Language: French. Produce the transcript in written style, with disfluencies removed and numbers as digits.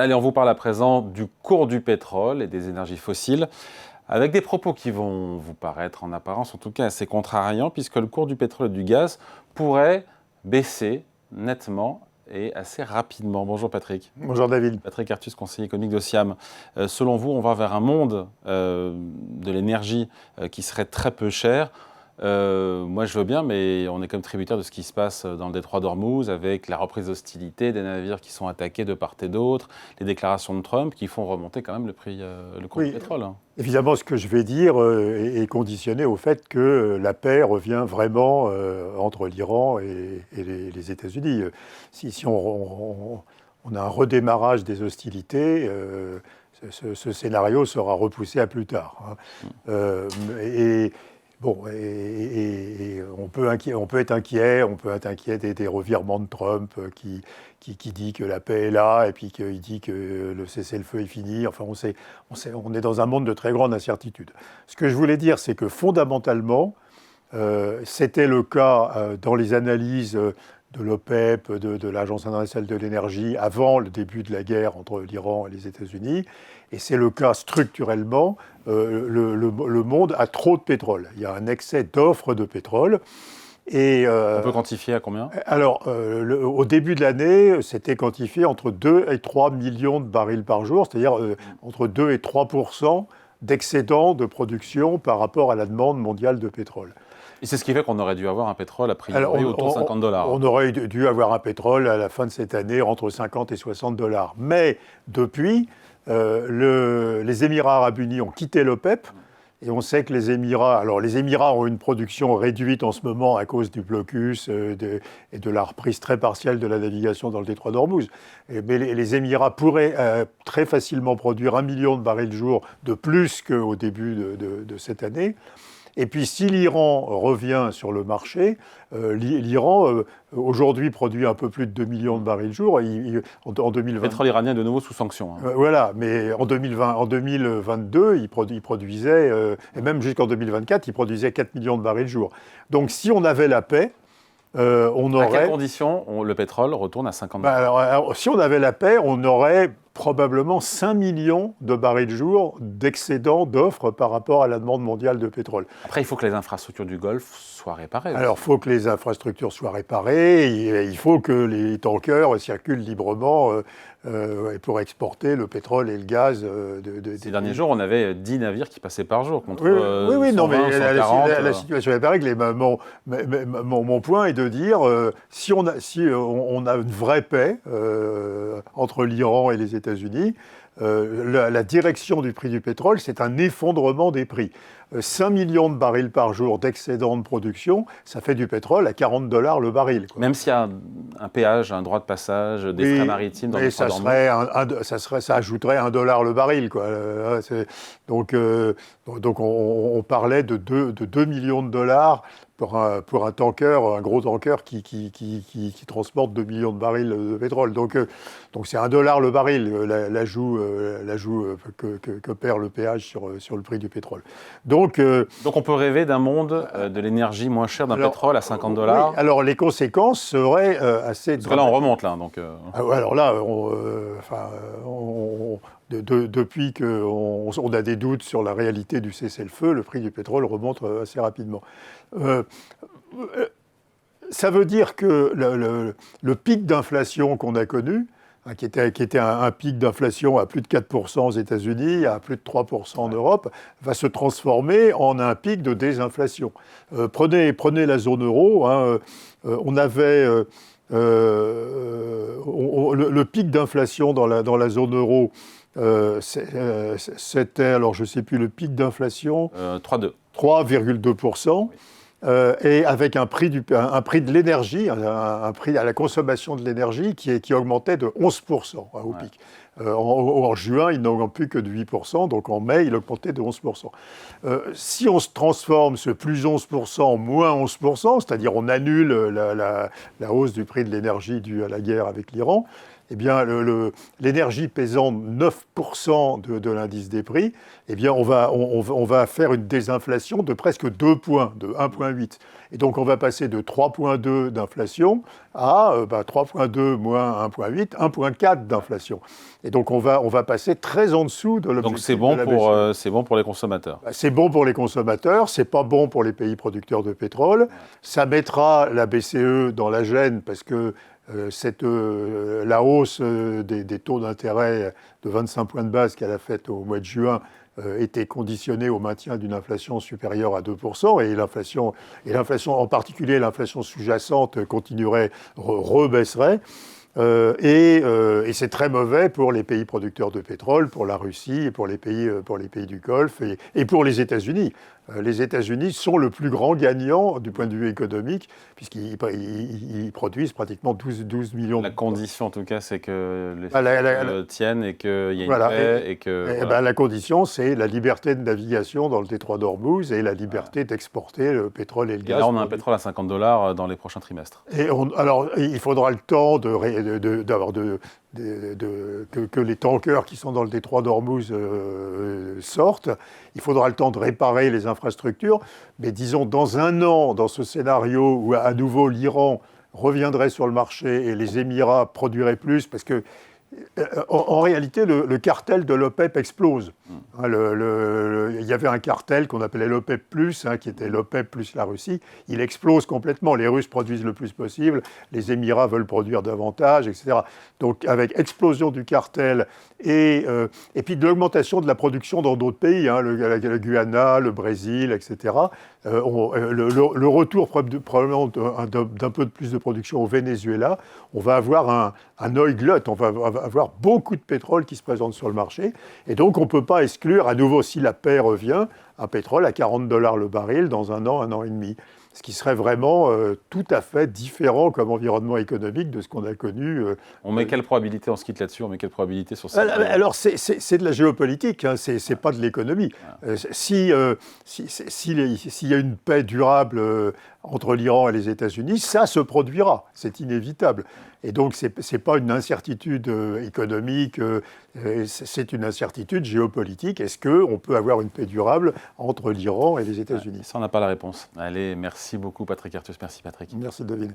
Allez, on vous parle à présent du cours du pétrole et des énergies fossiles, avec des propos qui vont vous paraître en apparence, en tout cas assez contrariants, puisque le cours du pétrole et du gaz pourrait baisser nettement et assez rapidement. Bonjour Patrick. Bonjour David. Patrick Artus, conseiller économique d'Ociam. Selon vous, on va vers un monde de l'énergie qui serait très peu cher. Moi, je veux bien, mais on est comme tributaire de ce qui se passe dans le détroit d'Ormuz, avec la reprise d'hostilité, des navires qui sont attaqués de part et d'autre, les déclarations de Trump qui font remonter quand même le prix, le cours du pétrole. Évidemment, ce que je vais dire est conditionné au fait que la paix revient vraiment entre l'Iran et les États-Unis. Si on a un redémarrage des hostilités, ce scénario sera repoussé à plus tard. Bon, on peut être inquiet, des revirements de Trump qui dit que la paix est là et puis qu'il dit que le cessez-le-feu est fini. Enfin, on est dans un monde de très grande incertitude. Ce que je voulais dire, c'est que fondamentalement, c'était le cas dans les analyses de l'OPEP, de l'Agence internationale de l'énergie, avant le début de la guerre entre l'Iran et les États-Unis. Et c'est le cas structurellement, le monde a trop de pétrole. Il y a un excès d'offres de pétrole. On peut quantifier à combien ? Alors, au début de l'année, c'était quantifié entre 2 et 3 millions de barils par jour, c'est-à-dire entre 2 et 3% d'excédent de production par rapport à la demande mondiale de pétrole. Et c'est ce qui fait qu'on aurait dû avoir un pétrole a priori autour de $50. On aurait dû avoir un pétrole à la fin de cette année entre 50 et $60. Mais depuis, les Émirats arabes unis ont quitté l'OPEP. Et on sait que les Émirats ont une production réduite en ce moment à cause du blocus et de la reprise très partielle de la navigation dans le détroit d'Ormuz. Mais les Émirats pourraient très facilement produire 1 million de barils jour de plus qu'au début de cette année. Et puis, si l'Iran revient sur le marché, l'Iran, aujourd'hui, produit un peu plus de 2 millions de barils jour. En 2020, le pétrole iranien est de nouveau sous sanction. Voilà, mais en 2022, il produisait, et même jusqu'en 2024, il produisait 4 millions de barils jour. Donc, si on avait la paix, on aurait... À quelles conditions le pétrole retourne à $50 ? Alors, si on avait la paix, on aurait probablement 5 millions de barils jour d'excédent d'offres par rapport à la demande mondiale de pétrole. Après, il faut que les infrastructures du Golfe soient réparées. Alors, il faut que les infrastructures soient réparées, il faut que les tankers circulent librement pour exporter le pétrole et le gaz. Ces derniers jours, on avait 10 navires qui passaient par jour contre 120, non, mais 140. La situation est pareille. Mon point est de dire, si on a une vraie paix entre l'Iran et les États-Unis, la direction du prix du pétrole, c'est un effondrement des prix. 5 millions de barils par jour d'excédent de production, ça fait du pétrole à $40 le baril. Même s'il y a un péage, un droit de passage, des frais maritimes dans le détroit d'Ormuz. Ça ajouterait $1 le baril. Donc on parlait de 2 millions de dollars pour un tanker, un gros tanker qui transporte 2 millions de barils de pétrole. Donc c'est $1 le baril, l'ajout que perd le péage sur le prix du pétrole. Donc on peut rêver d'un monde de l'énergie moins chère d'un pétrole à $50. Oui, alors les conséquences seraient assez... Parce que là, on remonte. Alors là, depuis qu'on a des doutes sur la réalité du cessez-le-feu, le prix du pétrole remonte assez rapidement. Ça veut dire que le pic d'inflation qu'on a connu, qui était un pic d'inflation à plus de 4% aux États-Unis, à plus de 3% en Europe, va se transformer en un pic de désinflation. Prenez la zone euro. On avait le pic d'inflation dans la zone euro. C'était, alors je ne sais plus, le pic d'inflation 3,2%. Et avec un prix de l'énergie, un prix à la consommation de l'énergie qui augmentait de 11% au pic. En juin, il n'augmente plus que de 8%, donc en mai, il augmentait de 11%. Si on se transforme ce plus 11% en moins 11%, c'est-à-dire on annule la hausse du prix de l'énergie due à la guerre avec l'Iran, eh bien, l'énergie pesant 9% de l'indice des prix, eh bien, on va faire une désinflation de presque 2 points, de 1,8. Et donc, on va passer de 3,2 d'inflation à 3,2 moins 1,8, 1,4 d'inflation. Et donc, on va passer très en dessous de l'objectif. Donc, c'est bon pour les consommateurs. C'est bon pour les consommateurs, c'est pas bon pour les pays producteurs de pétrole. Ça mettra la BCE dans la gêne parce que la hausse des taux d'intérêt de 25 points de base qu'elle a faite au mois de juin était conditionnée au maintien d'une inflation supérieure à 2%, et l'inflation, en particulier l'inflation sous-jacente, continuerait, rebaisserait. Et c'est très mauvais pour les pays producteurs de pétrole, pour la Russie, et pour les pays du Golfe et pour les États-Unis. Les États-Unis sont le plus grand gagnant du point de vue économique, puisqu'ils produisent pratiquement 12 millions. La condition, en tout cas, c'est que les choses tiennent et qu'il y a une paix. La condition, c'est la liberté de navigation dans le détroit d'Ormuz et la liberté d'exporter le pétrole et le gaz. Et là, on a un pétrole à $50 dans les prochains trimestres. Alors, il faudra le temps que les tankers qui sont dans le détroit d'Ormuz sortent. Il faudra le temps de réparer les infrastructures. Mais disons, dans un an, dans ce scénario où à nouveau l'Iran reviendrait sur le marché et les Émirats produiraient plus, parce que en réalité, le cartel de l'OPEP explose. Il y avait un cartel qu'on appelait l'OPEP+, qui était l'OPEP plus la Russie. Il explose complètement. Les Russes produisent le plus possible, les Émirats veulent produire davantage, etc. Donc, avec explosion du cartel et puis de l'augmentation de la production dans d'autres pays, le Guyana, le Brésil, etc., le retour probablement d'un peu de plus de production au Venezuela, on va avoir un oil glut, on va avoir beaucoup de pétrole qui se présente sur le marché. Et donc, on ne peut pas exclure, à nouveau, si la paix revient, un pétrole à $40 le baril dans un an et demi. Ce qui serait vraiment tout à fait différent comme environnement économique de ce qu'on a connu. On met quelle probabilité, on se quitte là-dessus, on met quelle probabilité sur ça? Alors, c'est de la géopolitique, c'est pas de l'économie. S'il y a une paix durable entre l'Iran et les États-Unis, ça se produira, c'est inévitable. Et donc, c'est pas une incertitude économique, c'est une incertitude géopolitique. Est-ce qu'on peut avoir une paix durable entre l'Iran et les États-Unis? Ça, on n'a pas la réponse. Allez, merci beaucoup Patrick Artus. Merci Patrick. Merci David.